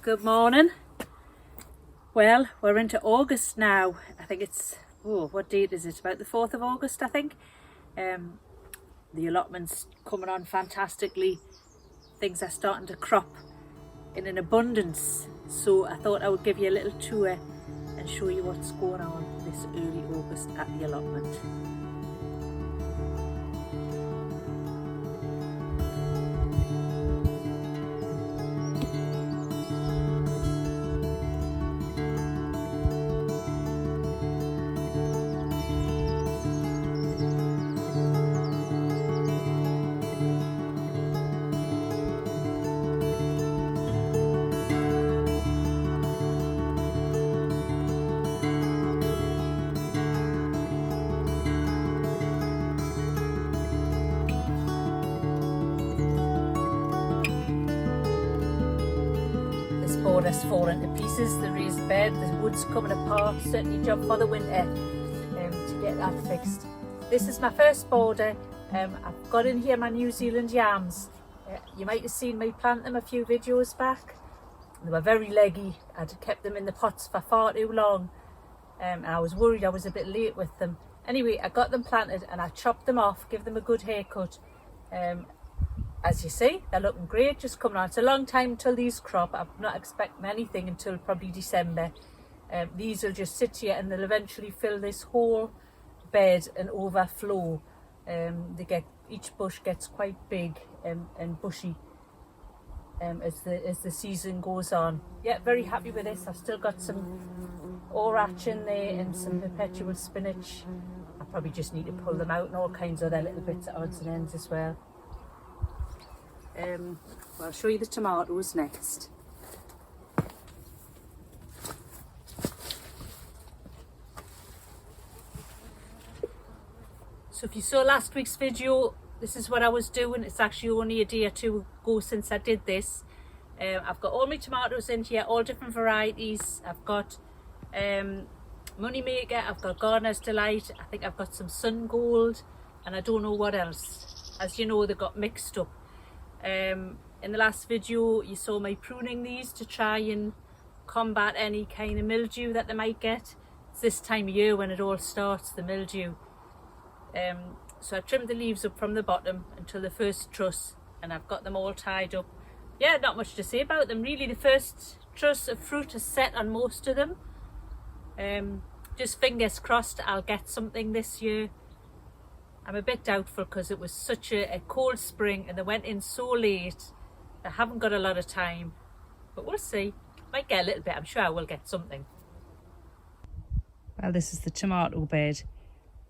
Good morning. Well, we're into August now. I think it's, what date is it? About the 4th of August, I think. The allotment's coming on fantastically. Things are starting to crop in an abundance. So I thought I would give you a little tour and show you what's going on this early August at the allotment. Border's fallen to pieces, the raised bed, the wood's coming apart, certainly job for the winter to get that fixed. This is my first border. I've got in here my New Zealand Yams. You might have seen me plant them a few videos back. They were very leggy. I'd kept them in the pots for far too long and I was worried I was a bit late with them. Anyway, I got them planted and I chopped them off, give them a good haircut. As you see, they're looking great, just coming on. It's a long time until these crop. I'm not expecting anything until probably December. These will just sit here and they'll eventually fill this whole bed and overflow. Each bush gets quite big and bushy as the season goes on. Yeah, very happy with this. I've still got some orach in there and some perpetual spinach. I probably just need to pull them out and all kinds of other little bits of odds and ends as well. I'll show you the tomatoes next. So if you saw last week's video, this is what I was doing. It's actually only a day or two ago since I did this. I've got all my tomatoes in here, all different varieties. I've got Moneymaker, I've got Gardener's Delight, I think I've got some Sun Gold, and I don't know what else. As you know, they got mixed up. In the last video you saw me pruning these to try and combat any kind of mildew that they might get. It's this time of year when it all starts, the mildew. So I trimmed the leaves up from the bottom until the first truss and I've got them all tied up. Yeah, not much to say about them really. The first truss of fruit is set on most of them. Just fingers crossed I'll get something this year. I'm a bit doubtful because it was such a cold spring and they went in so late. I haven't got a lot of time, but we'll see. Might get a little bit, I'm sure I will get something. Well, this is the tomato bed.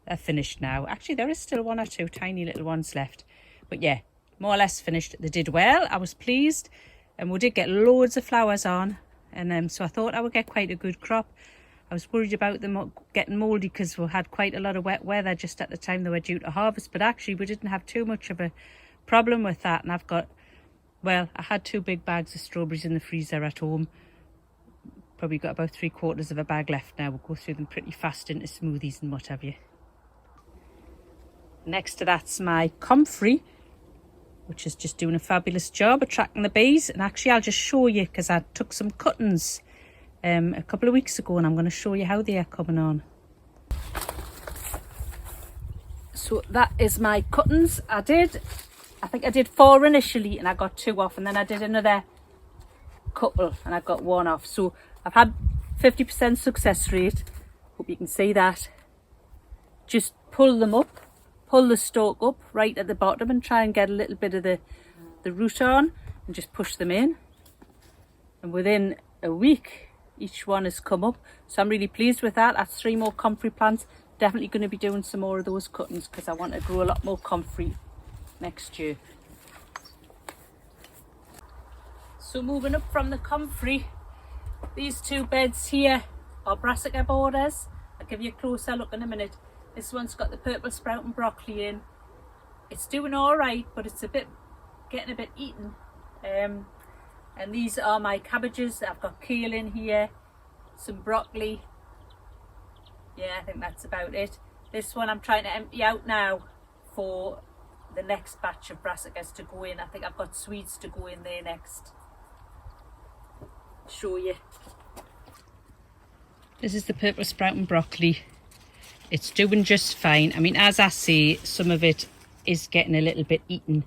They're finished now. Actually, there is still one or two tiny little ones left. But yeah, more or less finished. They did well, I was pleased. And we did get loads of flowers on. And so I thought I would get quite a good crop. I was worried about them getting mouldy because we had quite a lot of wet weather just at the time they were due to harvest, but actually we didn't have too much of a problem with that. And I had 2 big bags of strawberries in the freezer at home. Probably got about 3/4 of a bag left now. We'll go through them pretty fast into smoothies and what have you. Next to that's my Comfrey, which is just doing a fabulous job attracting the bees. And actually I'll just show you because I took some cuttings a couple of weeks ago and I'm going to show you how they are coming on. So that is my cuttings. I think I did 4 initially and I got 2 off, and then I did another couple and I got 1 off. So I've had 50% success rate. Hope you can see that. Just pull them up, pull the stalk up right at the bottom and try and get a little bit of the root on and just push them in. And within a week each one has come up, so I'm really pleased with that. That's 3 more Comfrey plants. Definitely going to be doing some more of those cuttings because I want to grow a lot more Comfrey next year. So moving up from the Comfrey, these 2 beds here are Brassica Borders. I'll give you a closer look in a minute. This one's got the purple sprout and broccoli in. It's doing all right, but it's getting a bit eaten. And these are my cabbages. I've got kale in here, some broccoli. Yeah, I think that's about it. This one I'm trying to empty out now for the next batch of brassicas to go in. I think I've got Swedes to go in there next. show you. This is the purple sprouting broccoli. It's doing just fine. I mean, as I say, some of it is getting a little bit eaten,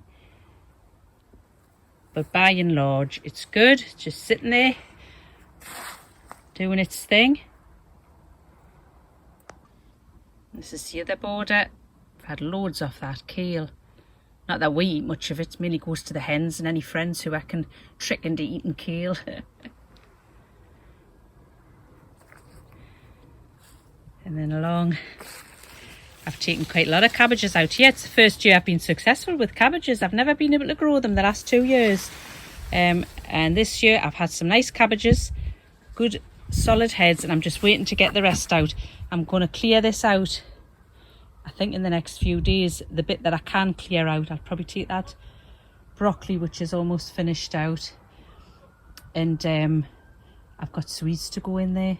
but by and large it's good. It's just sitting there doing its thing. This is the other border. I've had loads off that kale. Not that we eat much of it, it mainly goes to the hens and any friends who I can trick into eating kale. And then along, I've taken quite a lot of cabbages out here. It's the first year I've been successful with cabbages. I've never been able to grow them the last 2 years. And this year I've had some nice cabbages, good solid heads, and I'm just waiting to get the rest out. I'm going to clear this out, I think in the next few days. The bit that I can clear out, I'll probably take that broccoli, which is almost finished out. And I've got sweets to go in there.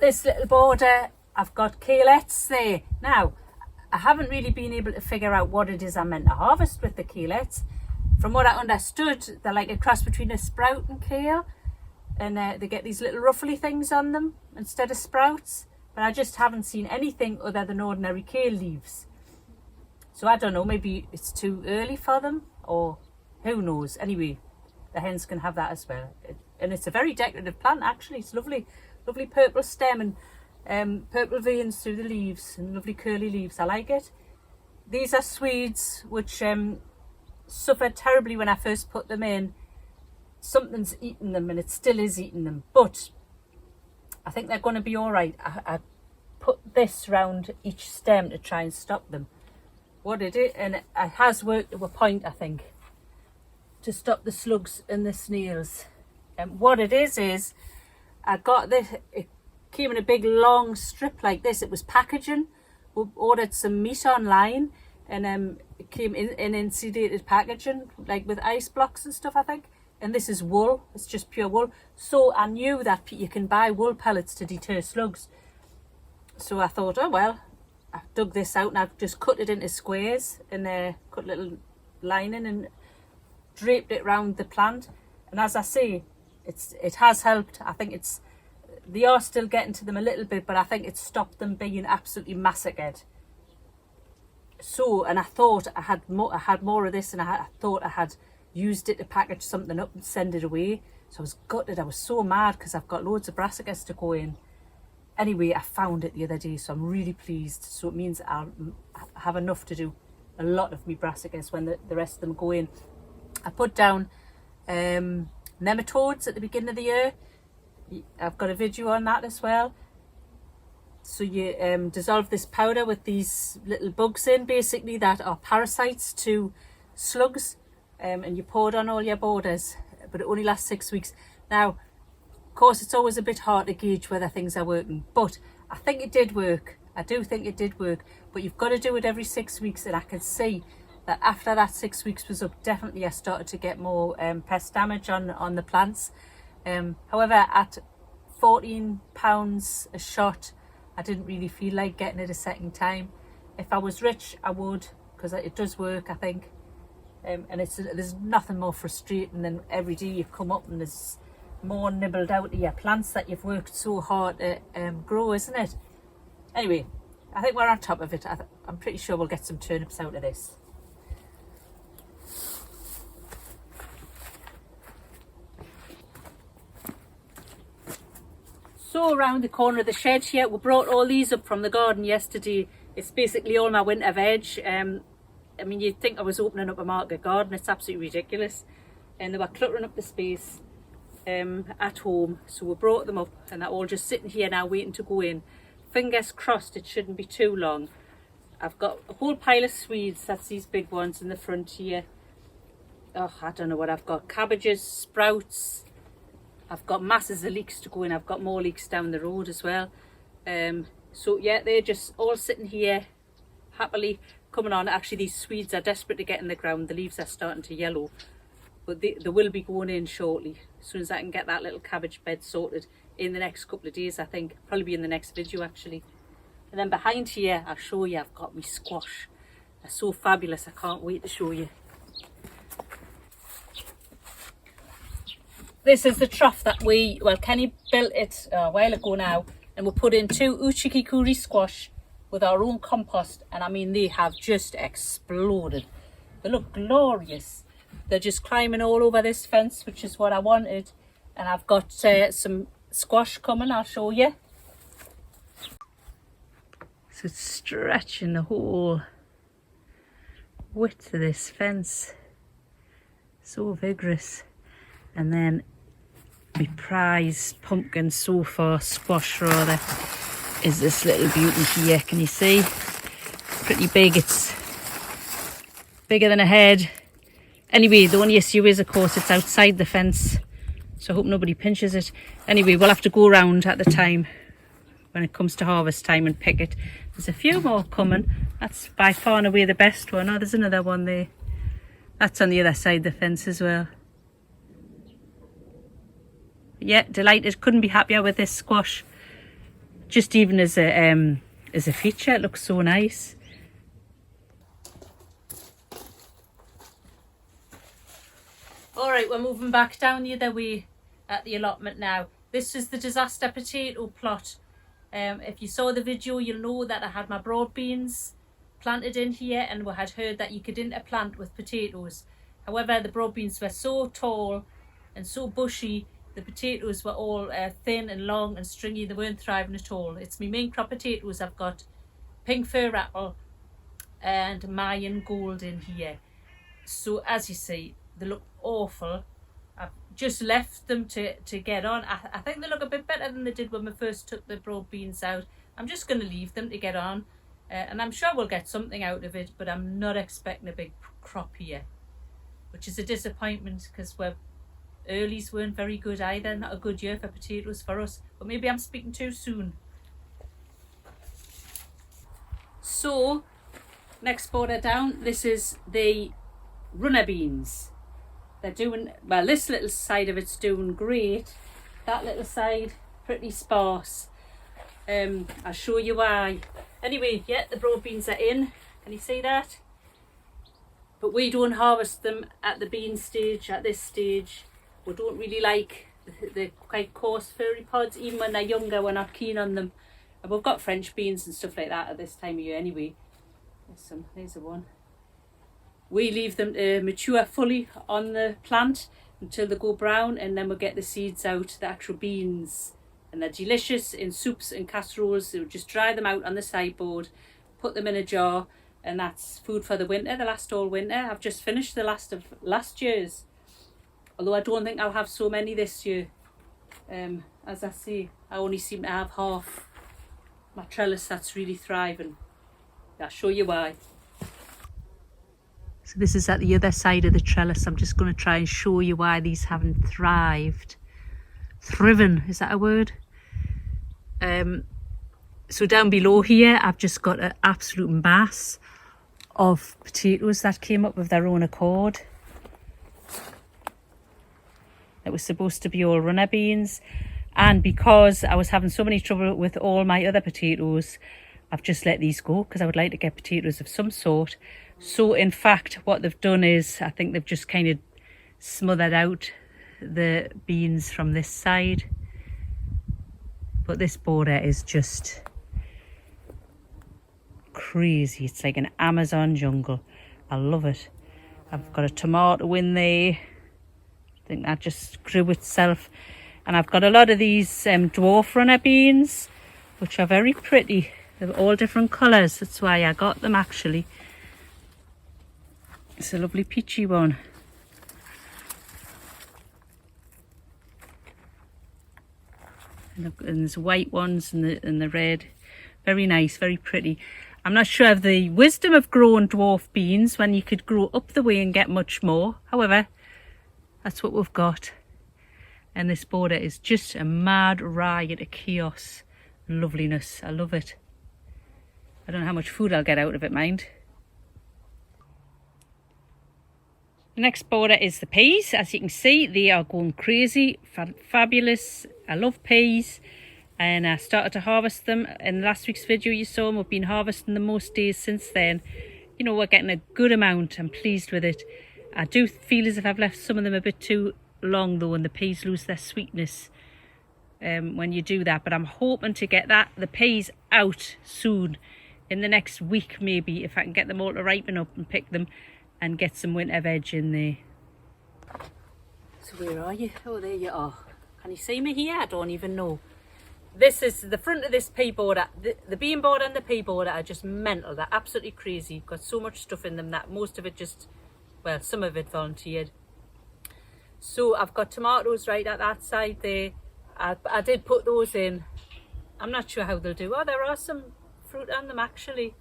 This little border, I've got Courgettes there. Now, I haven't really been able to figure out what it is I'm meant to harvest with the Courgettes. From what I understood, they're like a cross between a sprout and kale, and they get these little ruffly things on them instead of sprouts. But I just haven't seen anything other than ordinary kale leaves. So I don't know, maybe it's too early for them, or who knows. Anyway, the hens can have that as well. And it's a very decorative plant actually. It's lovely. Lovely purple stem and purple veins through the leaves and lovely curly leaves. I like it. These are Swedes which suffered terribly when I first put them in. Something's eaten them and it still is eating them. But I think they're going to be all right. I put this round each stem to try and stop them. What it is, and it has worked to a point, I think, to stop the slugs and the snails. And what it is I got this, it came in a big long strip like this. It was packaging. We ordered some meat online, and it came in insulated packaging, like with ice blocks and stuff, I think. And this is wool, it's just pure wool. So I knew that you can buy wool pellets to deter slugs. So I thought, oh well, I dug this out and I've just cut it into squares and cut a little lining and draped it around the plant. And as I say, it has helped. I think they are still getting to them a little bit, but I think it's stopped them being absolutely massacred. So, and I thought I had more of this, and I thought I had used it to package something up and send it away. So I was gutted. I was so mad because I've got loads of brassicas to go in. Anyway, I found it the other day, so I'm really pleased. So it means I'll have enough to do a lot of me brassicas when the rest of them go in. I put down nematodes at the beginning of the year. I've got a video on that as well. So you dissolve this powder with these little bugs in, basically, that are parasites to slugs, and you pour it on all your borders, but it only lasts 6 weeks. Now, of course, it's always a bit hard to gauge whether things are working, but I think it did work. I do think it did work, but you've got to do it every 6 weeks, and I can see that after that 6 weeks was up, definitely I started to get more pest damage on the plants. However, at £14 a shot, I didn't really feel like getting it a second time. If I was rich, I would, because it does work, I think. And there's nothing more frustrating than every day you come up and there's more nibbled out of your plants that you've worked so hard to grow, isn't it? Anyway, I think we're on top of it. I'm pretty sure we'll get some turnips out of this. So around the corner of the shed here, we brought all these up from the garden yesterday. It's basically all my winter veg. I mean, you'd think I was opening up a market garden. It's absolutely ridiculous. And they were cluttering up the space at home. So we brought them up and they're all just sitting here now waiting to go in. Fingers crossed it shouldn't be too long. I've got a whole pile of Swedes. That's these big ones in the front here. Oh, I don't know what I've got. Cabbages, sprouts. I've got masses of leeks to go in. I've got more leeks down the road as well. So yeah, they're just all sitting here happily coming on. Actually, these Swedes are desperate to get in the ground. The leaves are starting to yellow, but they will be going in shortly, as soon as I can get that little cabbage bed sorted in the next couple of days. I think probably be in the next video actually. And then behind here, I'll show you, I've got my squash. They're so fabulous, I can't wait to show you. This is the trough that Kenny built it a while ago now, and we put in 2 uchikikuri squash with our own compost, and I mean they have just exploded. They look glorious. They're just climbing all over this fence, which is what I wanted. And I've got some squash coming, I'll show you. So it's stretching the whole width of this fence. So vigorous. And then my prized pumpkin so far, squash rather, is this little beauty here. Can you see? It's pretty big. It's bigger than a head. Anyway, the only issue is, of course, it's outside the fence. So I hope nobody pinches it. Anyway, we'll have to go around at the time when it comes to harvest time and pick it. There's a few more coming. That's by far and away the best one. Oh, there's another one there. That's on the other side of the fence as well. Yeah, delighted. Couldn't be happier with this squash. Just even as a feature, it looks so nice. Alright, we're moving back down the other way at the allotment now. This is the disaster potato plot. If you saw the video, you'll know that I had my broad beans planted in here, and we had heard that you could interplant with potatoes. However, the broad beans were so tall and so bushy, the potatoes were all thin and long and stringy. They weren't thriving at all. It's my main crop potatoes. I've got pink fir apple and Mayan gold in here. So as you see, they look awful. I've just left them to get on. I think they look a bit better than they did when we first took the broad beans out. I'm just going to leave them to get on, and I'm sure we'll get something out of it, but I'm not expecting a big crop here, which is a disappointment because earlies weren't very good either. Not a good year for potatoes for us, but maybe I'm speaking too soon. So next border down, this is the runner beans. They're doing well. This little side of it's doing great. That little side pretty sparse. I'll show you why. Anyway, yeah, the broad beans are in. Can you see that? But we don't harvest them at the bean stage, at this stage. We don't really like the quite coarse furry pods. Even when they're younger, we're not keen on them. And we've got French beans and stuff like that at this time of year anyway. There's the one. We leave them to mature fully on the plant until they go brown, and then we'll get the seeds out, the actual beans. And they're delicious in soups and casseroles. So just dry them out on the sideboard, put them in a jar, and that's food for the winter. They last all winter. I've just finished the last of last year's. Although I don't think I'll have so many this year. As I say, I only seem to have half my trellis that's really thriving. I'll show you why. So this is at the other side of the trellis. I'm just going to try and show you why these haven't thrived. Thriven, is that a word? So down below here, I've just got an absolute mass of potatoes that came up of their own accord. It was supposed to be all runner beans. And because I was having so many trouble with all my other potatoes, I've just let these go because I would like to get potatoes of some sort. So in fact, what they've done is, I think they've just kind of smothered out the beans from this side. But this border is just crazy. It's like an Amazon jungle. I love it. I've got a tomato in there. I think that just grew itself. And I've got a lot of these dwarf runner beans, which are very pretty. They're all different colours. That's why I got them actually. It's a lovely peachy one. And there's white ones and the red. Very nice, very pretty. I'm not sure of the wisdom of growing dwarf beans when you could grow up the way and get much more. However, that's what we've got. And this border is just a mad riot of chaos and loveliness. I love it. I don't know how much food I'll get out of it, mind. The next border is the peas. As you can see, they are going crazy. Fabulous. I love peas. And I started to harvest them in last week's video. You saw them. We've been harvesting them most days since then. you know, we're getting a good amount. I'm pleased with it. I do feel as if I've left some of them a bit too long though, and the peas lose their sweetness when you do that. But I'm hoping to get the peas out soon, in the next week maybe, if I can get them all to ripen up and pick them and get some winter veg in there. So where are you? Oh, there you are. Can you see me here? I don't even know. This is the front of this pea border. The bean border and the pea border are just mental. They're absolutely crazy. Got so much stuff in them that most of it just, well, some of it volunteered. So I've got tomatoes right at that side there. I did put those in. I'm not sure how they'll do. Oh, there are some fruit on them actually.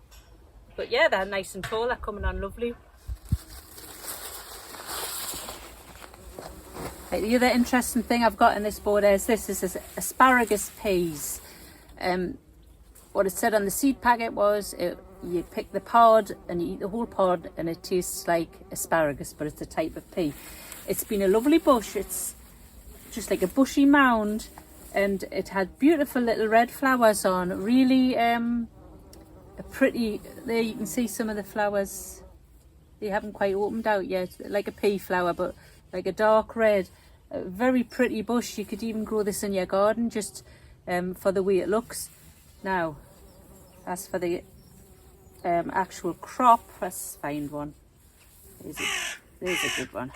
But yeah, they're nice and tall. They're coming on lovely. Right, the other interesting thing I've got in this border is Asparagus Peas. What it said on the seed packet was you pick the pod and you eat the whole pod and it tastes like asparagus, but it's a type of pea. It's been a lovely bush. It's just like a bushy mound, and it had beautiful little red flowers on. Really a pretty, there you can see some of the flowers. They haven't quite opened out yet, like a pea flower, but like a dark red. A very pretty bush. You could even grow this in your garden just for the way it looks. Now, as for the actual crop, let's find one. There's a good one.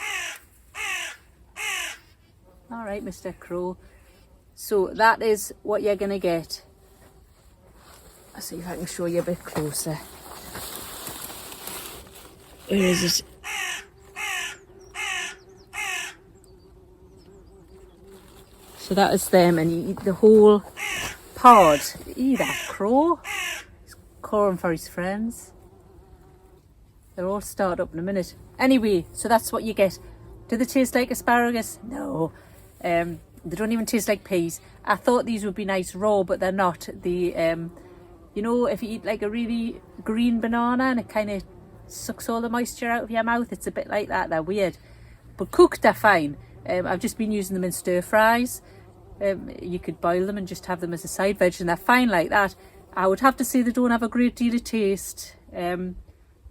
All right, Mr. Crow. So that is what you're going to get. I'll see if I can show you a bit closer. Where is it? So that is them, and you eat the whole pod. Eat that crow. He's calling for his friends. They'll all start up in a minute. Anyway, so that's what you get. Do they taste like asparagus? No. They don't even taste like peas. I thought these would be nice raw, but they're not. You know, if you eat like a really green banana and it kind of sucks all the moisture out of your mouth, it's a bit like that. They're weird. But cooked, they're fine. I've just been using them in stir fries. You could boil them and just have them as a side veg, and they're fine like that. I would have to say they don't have a great deal of taste. They're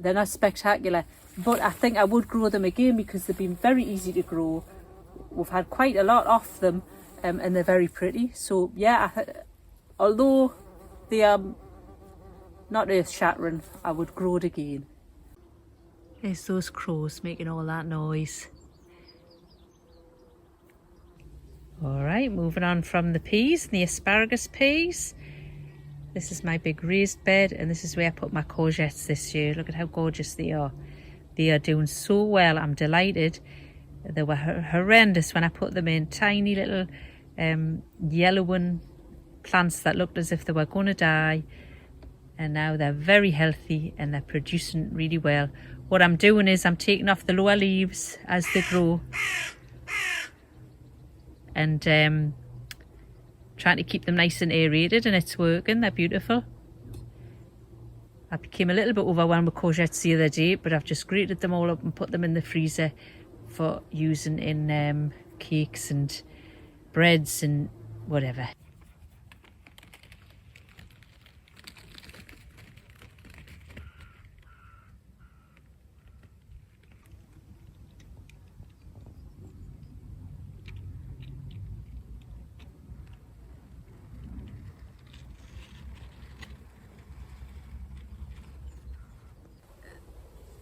not spectacular, but I think I would grow them again because they've been very easy to grow. We've had quite a lot of them, and they're very pretty. So yeah, although they are not earth-shattering, I would grow it again. There's those crows making all that noise. Alright, moving on from the peas, the asparagus peas. This is my big raised bed, and this is where I put my courgettes this year. Look at how gorgeous they are. They are doing so well. I'm delighted. They were horrendous when I put them in. Tiny little yellowing plants that looked as if they were going to die. And now they're very healthy and they're producing really well. What I'm doing is I'm taking off the lower leaves as they grow. And trying to keep them nice and aerated, and it's working. They're beautiful. I became a little bit overwhelmed with courgettes the other day, but I've just grated them all up and put them in the freezer for using in cakes and breads and whatever.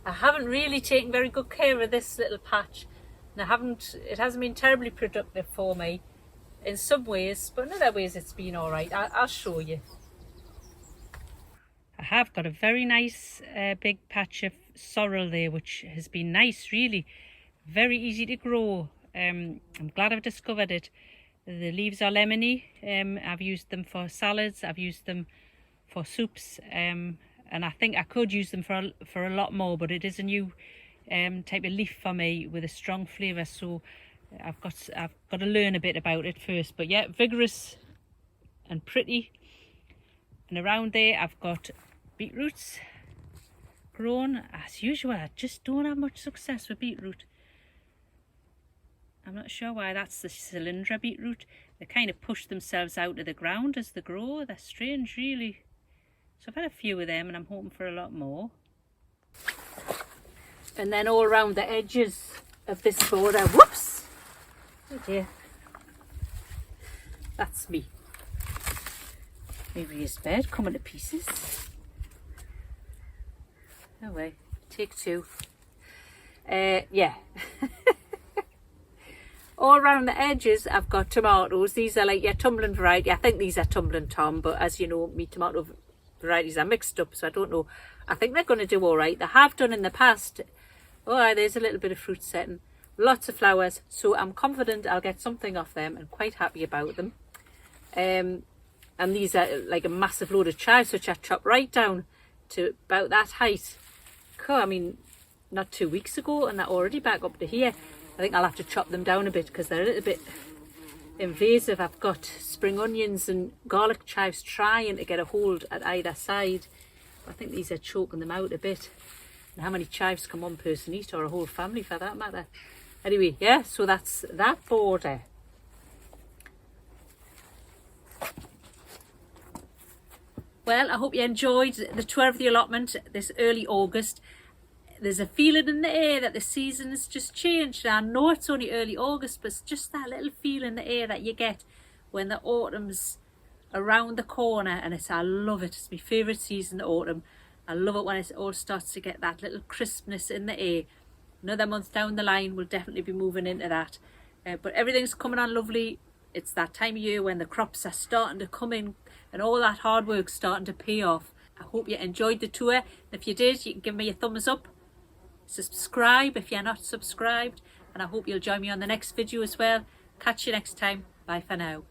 I haven't really taken very good care of this little patch, and it hasn't been terribly productive for me in some ways, but in other ways it's been alright. I'll show you. I have got a very nice big patch of sorrel there, which has been nice, really. Very easy to grow. I'm glad I've discovered it. The leaves are lemony. I've used them for salads, I've used them for soups, and I think I could use them for a lot more, but it is a new type of leaf for me with a strong flavour, so I've got to learn a bit about it first. But yeah, vigorous and pretty. And around there I've got beetroots grown. As usual, I just don't have much success with beetroot. I'm not sure why. That's the cylindra beetroot. They kind of push themselves out of the ground as they grow. They're strange, really. So I've had a few of them and I'm hoping for a lot more. And then all around the edges of this border, whoops, oh dear, that's me. My raised bed coming to pieces. Oh wait, take two. Yeah. All around the edges I've got tomatoes. These are like your tumbling variety. I think these are tumbling Tom, but as you know, me tomato varieties are mixed up, so I don't know. I think they're going to do all right. They have done in the past. Oh, there's a little bit of fruit setting. Lots of flowers, so I'm confident I'll get something off them and quite happy about them. And these are like a massive load of chives, which I chopped right down to about that height. Cool, I mean, not 2 weeks ago, and they're already back up to here. I think I'll have to chop them down a bit because they're a little bit invasive. I've got spring onions and garlic chives trying to get a hold at either side. I think these are choking them out a bit. And how many chives can one person eat, or a whole family for that matter? Anyway, yeah, so that's that border. Well, I hope you enjoyed the tour of the allotment this early August. There's a feeling in the air that the season has just changed. I know it's only early August, but it's just that little feel in the air that you get when the autumn's around the corner. And I love it. It's my favourite season, the autumn. I love it when it all starts to get that little crispness in the air. Another month down the line, we'll definitely be moving into that. But everything's coming on lovely. It's that time of year when the crops are starting to come in and all that hard work's starting to pay off. I hope you enjoyed the tour. And if you did, you can give me a thumbs up. Subscribe if you're not subscribed. And I hope you'll join me on the next video as well. Catch you next time. Bye for now.